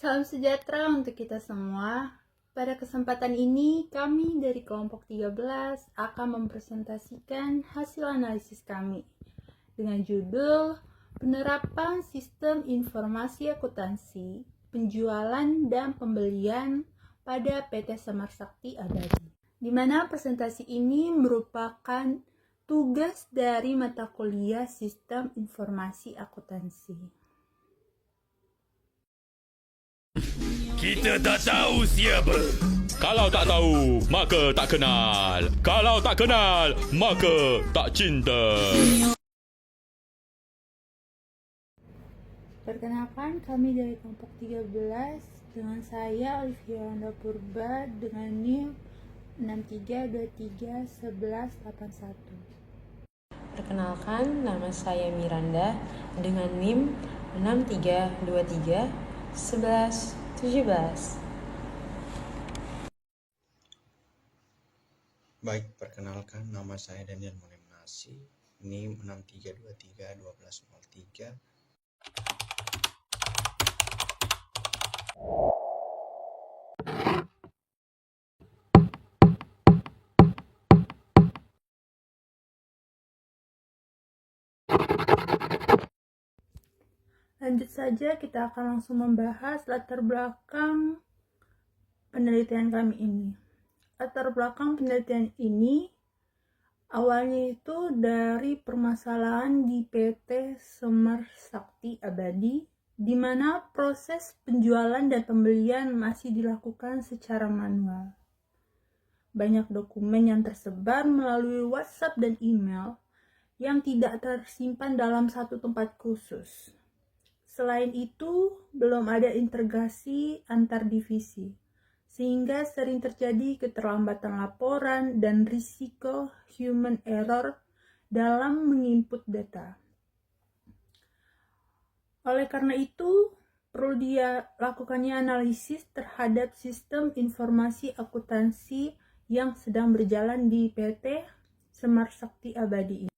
Salam sejahtera untuk kita semua. Pada kesempatan ini, kami dari kelompok 13 akan mempresentasikan hasil analisis kami dengan judul Penerapan Sistem Informasi Akuntansi, Penjualan dan Pembelian pada PT Semar Sakti Abadi. Di mana presentasi ini merupakan tugas dari mata kuliah Sistem Informasi Akuntansi. Kita tak tahu siapa. Kalau tak tahu, maka tak kenal. Kalau tak kenal, maka tak cinta. Perkenalkan, kami dari kelompok 13 dengan saya Olivianda Purba dengan NIM 63231181. Perkenalkan, nama saya Miranda dengan NIM 63231117. Baik, perkenalkan nama saya Daniel Molemnasi, NIM 63231203. Lanjut saja, kita akan langsung membahas latar belakang penelitian kami ini. Latar belakang penelitian ini awalnya itu dari permasalahan di PT Semar Sakti Abadi, di mana proses penjualan dan pembelian masih dilakukan secara manual. Banyak dokumen yang tersebar melalui WhatsApp dan email yang tidak tersimpan dalam satu tempat khusus. Selain itu, belum ada integrasi antar divisi, sehingga sering terjadi keterlambatan laporan dan risiko human error dalam menginput data. Oleh karena itu, perlu dilakukannya analisis terhadap sistem informasi akuntansi yang sedang berjalan di PT Semar Sakti Abadi ini.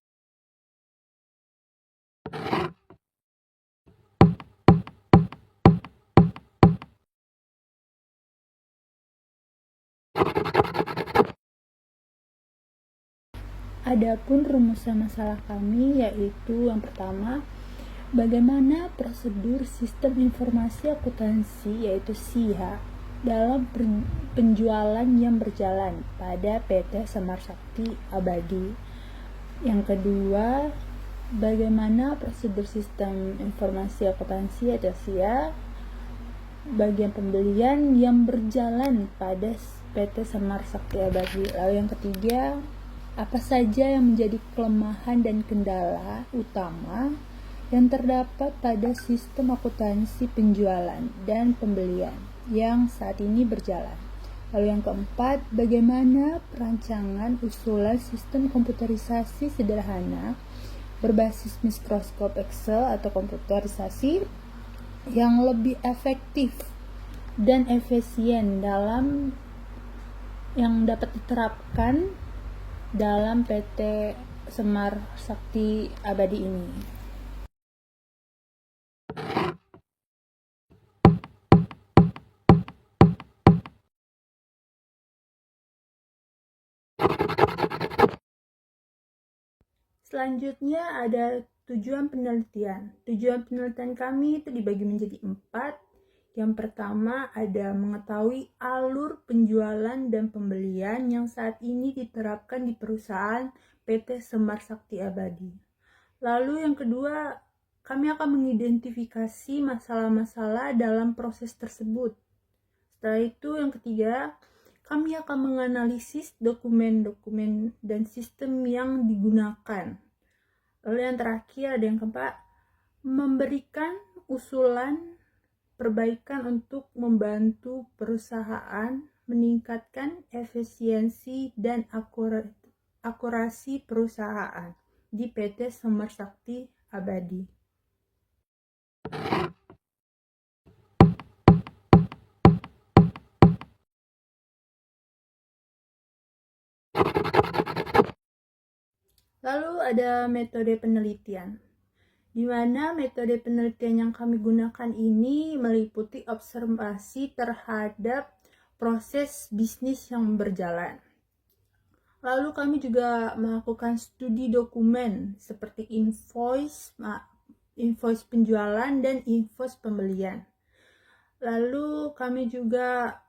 Adapun rumusan masalah kami yaitu yang pertama, bagaimana prosedur sistem informasi akuntansi yaitu SIA dalam penjualan yang berjalan pada PT Semar Sakti Abadi. Yang kedua, bagaimana prosedur sistem informasi akuntansi atau SIA bagian pembelian yang berjalan pada PT Semar Sakti Abadi. Lalu yang ketiga, apa saja yang menjadi kelemahan dan kendala utama yang terdapat pada sistem akuntansi penjualan dan pembelian yang saat ini berjalan. Lalu yang keempat, bagaimana perancangan usulan sistem komputerisasi sederhana berbasis mikroskop Excel atau komputerisasi yang lebih efektif dan efisien yang dapat diterapkan dalam PT Semar Sakti Abadi ini. Selanjutnya ada tujuan penelitian. Tujuan penelitian kami itu dibagi menjadi 4. Yang pertama ada mengetahui alur penjualan dan pembelian yang saat ini diterapkan di perusahaan PT Semar Sakti Abadi. Lalu yang kedua, kami akan mengidentifikasi masalah-masalah dalam proses tersebut. Setelah itu yang ketiga, kami akan menganalisis dokumen-dokumen dan sistem yang digunakan. Lalu yang terakhir ada yang keempat, memberikan usulan perbaikan untuk membantu perusahaan meningkatkan efisiensi dan akurasi perusahaan di PT Semar Sakti Abadi. Lalu ada metode penelitian. di mana metode penelitian yang kami gunakan ini meliputi observasi terhadap proses bisnis yang berjalan. Lalu kami juga melakukan studi dokumen seperti invoice penjualan dan invoice pembelian. Lalu kami juga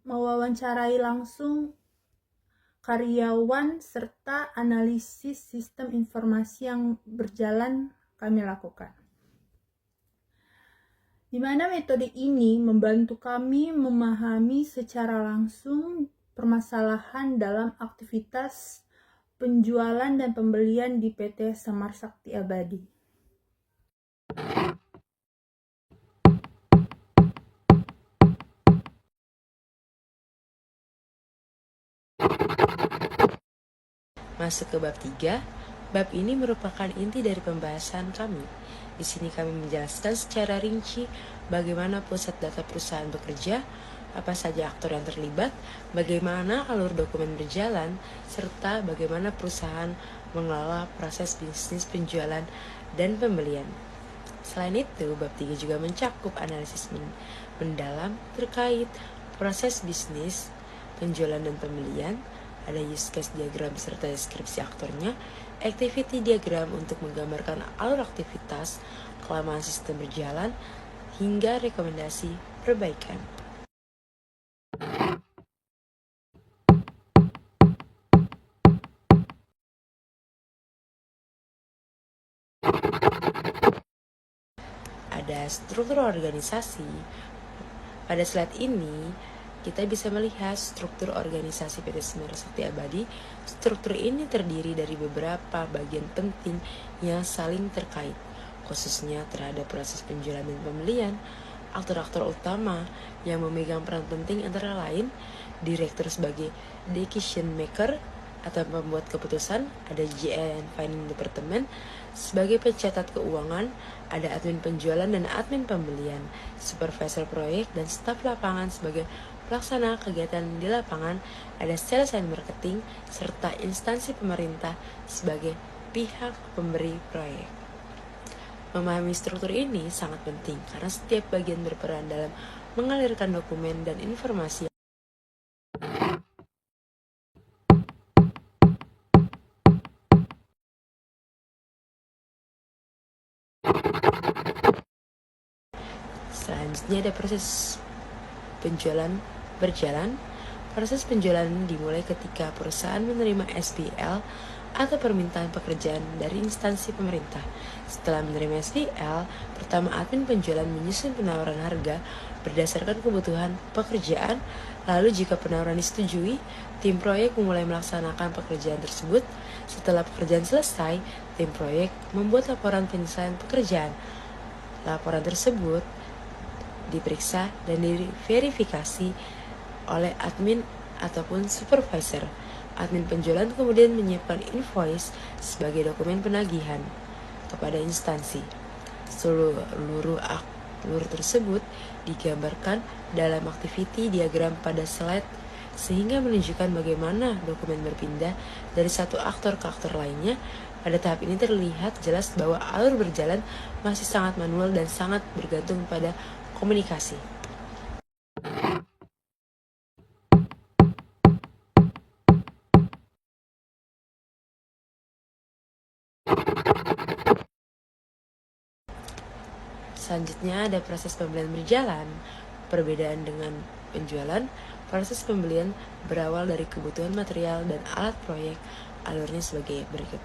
mewawancarai langsung karyawan serta analisis sistem informasi yang berjalan kami lakukan. Di mana metode ini membantu kami memahami secara langsung permasalahan dalam aktivitas penjualan dan pembelian di PT Samar Sakti Abadi. Masuk ke bab 3. Bab ini merupakan inti dari pembahasan kami. Di sini kami menjelaskan secara rinci bagaimana pusat data perusahaan bekerja, apa saja aktor yang terlibat, bagaimana alur dokumen berjalan, serta bagaimana perusahaan mengelola proses bisnis penjualan dan pembelian. Selain itu, bab 3 juga mencakup analisis mendalam terkait proses bisnis, penjualan dan pembelian. Ada use case diagram serta deskripsi aktornya, activity diagram untuk menggambarkan alur aktivitas, kelemahan sistem berjalan, hingga rekomendasi perbaikan. Ada struktur organisasi. Pada slide ini, kita bisa melihat struktur organisasi PT Samar Sakti Abadi. Struktur ini terdiri dari beberapa bagian penting yang saling terkait, khususnya terhadap proses penjualan dan pembelian. Aktor-aktor utama yang memegang peran penting antara lain direktur sebagai decision maker atau pembuat keputusan, ada GL and Finance Department sebagai pencatat keuangan, ada admin penjualan dan admin pembelian, supervisor proyek dan staf lapangan sebagai pelaksana kegiatan di lapangan, ada sales and marketing, serta instansi pemerintah sebagai pihak pemberi proyek. Memahami struktur ini sangat penting karena setiap bagian berperan dalam mengalirkan dokumen dan informasi. Selanjutnya ada proses penjualan berjalan. Proses penjualan dimulai ketika perusahaan menerima SPL atau permintaan pekerjaan dari instansi pemerintah. Setelah menerima SPL, pertama admin penjualan menyusun penawaran harga berdasarkan kebutuhan pekerjaan. Lalu jika penawaran disetujui, tim proyek memulai melaksanakan pekerjaan tersebut. Setelah pekerjaan selesai, tim proyek membuat laporan penyelesaian pekerjaan. Laporan tersebut diperiksa dan diverifikasi oleh admin ataupun supervisor. Admin penjualan kemudian menyiapkan invoice sebagai dokumen penagihan kepada instansi. Seluruh alur tersebut digambarkan dalam activity diagram pada slide sehingga menunjukkan bagaimana dokumen berpindah dari satu aktor ke aktor lainnya. Pada tahap ini terlihat jelas bahwa alur berjalan masih sangat manual dan sangat bergantung pada komunikasi. Selanjutnya ada proses pembelian berjalan. Perbedaan dengan penjualan, proses pembelian berawal dari kebutuhan material dan alat proyek. Alurnya sebagai berikut.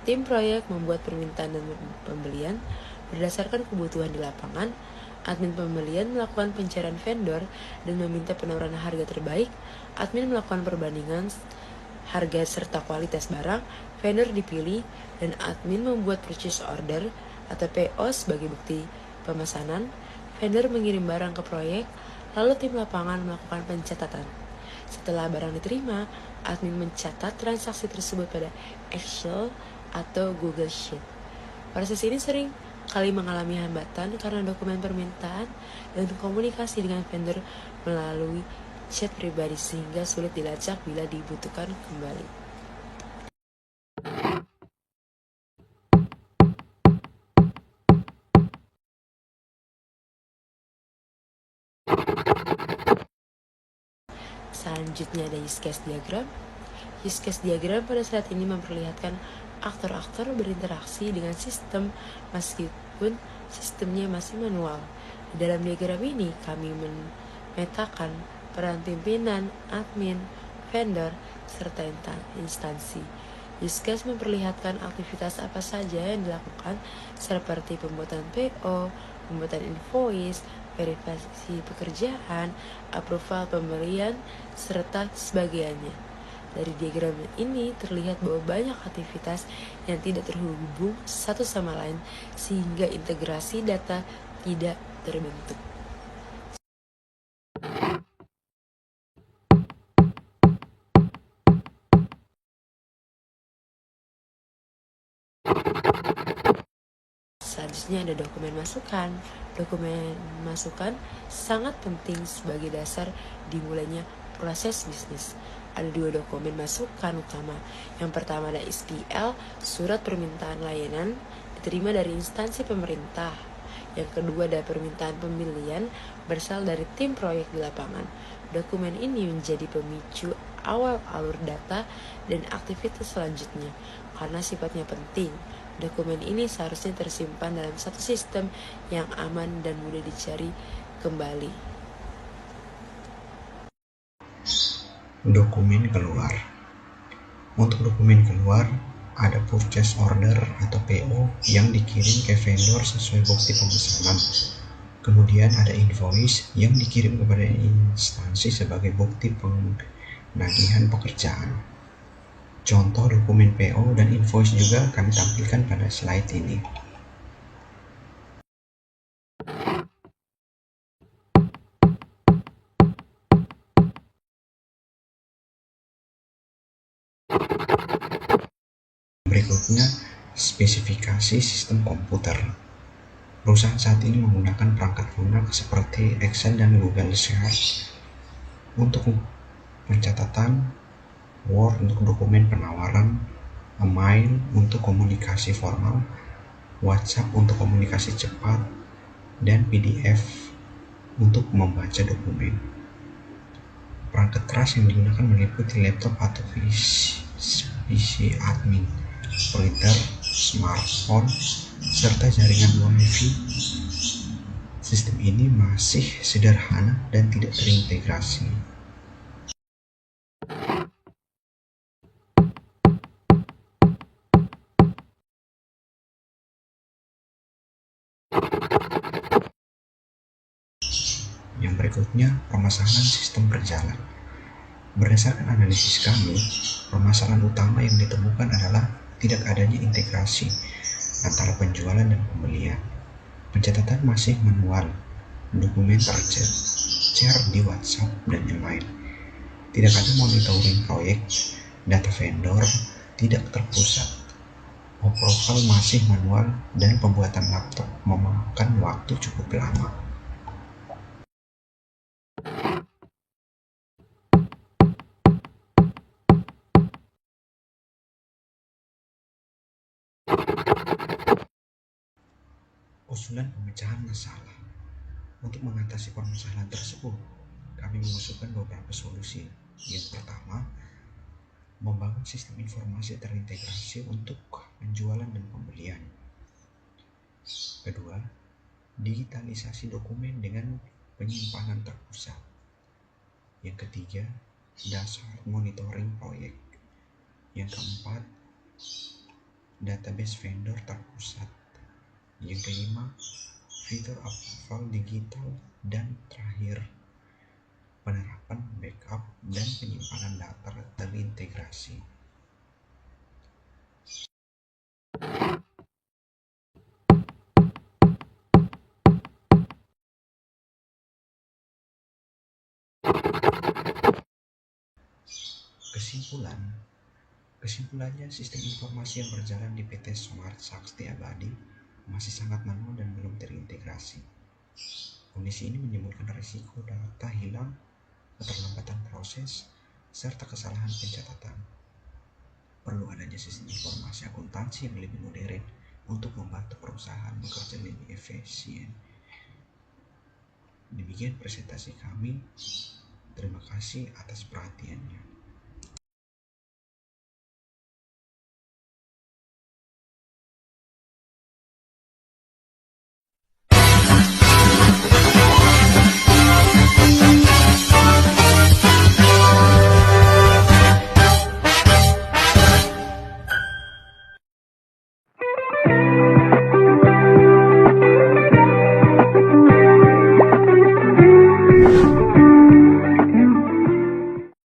Tim proyek membuat permintaan dan pembelian berdasarkan kebutuhan di lapangan. Admin pembelian melakukan pencarian vendor dan meminta penawaran harga terbaik. Admin melakukan perbandingan harga serta kualitas barang. Vendor dipilih dan admin membuat purchase order atau PO sebagai bukti pemesanan. Vendor mengirim barang ke proyek, lalu tim lapangan melakukan pencatatan. Setelah barang diterima, admin mencatat transaksi tersebut pada Excel atau Google Sheet. Proses ini sering kali mengalami hambatan karena dokumen permintaan dan komunikasi dengan vendor melalui chat pribadi sehingga sulit dilacak bila dibutuhkan kembali. Selanjutnya ada use case diagram. Use case diagram pada saat ini memperlihatkan aktor-aktor berinteraksi dengan sistem meskipun sistemnya masih manual. Di dalam diagram ini kami memetakan peran pimpinan, admin, vendor, serta instansi. Use case memperlihatkan aktivitas apa saja yang dilakukan seperti pembuatan PO, pembuatan invoice, verifikasi pekerjaan, approval pembelian, serta sebagainya. Dari diagram ini terlihat bahwa banyak aktivitas yang tidak terhubung satu sama lain sehingga integrasi data tidak terbentuk. Selanjutnya ada dokumen masukan. Dokumen masukan sangat penting sebagai dasar dimulainya proses bisnis. Ada 2 dokumen masukan utama. Yang pertama ada SPL, surat permintaan layanan, diterima dari instansi pemerintah. Yang kedua ada permintaan pembelian berasal dari tim proyek di lapangan. Dokumen ini menjadi pemicu awal alur data dan aktivitas selanjutnya karena sifatnya penting. Dokumen ini seharusnya tersimpan dalam satu sistem yang aman dan mudah dicari kembali. Dokumen keluar. Untuk dokumen keluar, ada purchase order atau PO yang dikirim ke vendor sesuai bukti pemesanan. Kemudian ada invoice yang dikirim kepada instansi sebagai bukti penagihan pekerjaan. Contoh dokumen PO dan invoice juga kami tampilkan pada slide ini. Berikutnya, spesifikasi sistem komputer. Perusahaan saat ini menggunakan perangkat lunak seperti Excel dan Google Sheets untuk pencatatan, Word untuk dokumen penawaran, email untuk komunikasi formal, WhatsApp untuk komunikasi cepat, dan PDF untuk membaca dokumen. Perangkat keras yang digunakan meliputi laptop atau PC admin, printer, smartphone, serta jaringan Wi-Fi. Sistem ini masih sederhana dan tidak terintegrasi. Yang berikutnya, permasalahan sistem berjalan. Berdasarkan analisis kami, permasalahan utama yang ditemukan adalah tidak adanya integrasi antara penjualan dan pembelian. Pencatatan masih manual, dokumen tercecer di WhatsApp dan yang lain. Tidak ada monitoring proyek, data vendor tidak terpusat. Approval masih manual dan pembuatan laptop memakan waktu cukup lama. Usulan pemecahan masalah. Untuk mengatasi permasalahan tersebut, kami mengusulkan beberapa solusi. Yang pertama, membangun sistem informasi terintegrasi untuk penjualan dan pembelian. Kedua, digitalisasi dokumen dengan penyimpanan terpusat. Yang ketiga, dashboard monitoring proyek. Yang keempat, database vendor terpusat. Yang kelima, fitur approval digital. Dan terakhir, penerapan backup dan penyimpanan data terintegrasi. Kesimpulannya, sistem informasi yang berjalan di PT Smart Sakti Abadi masih sangat manual dan belum terintegrasi. Kondisi ini menimbulkan risiko data hilang, keterlambatan proses, serta kesalahan pencatatan. Perlu adanya sistem informasi akuntansi yang lebih modern untuk membantu perusahaan bekerja lebih efisien. Demikian presentasi kami. Terima kasih atas perhatiannya.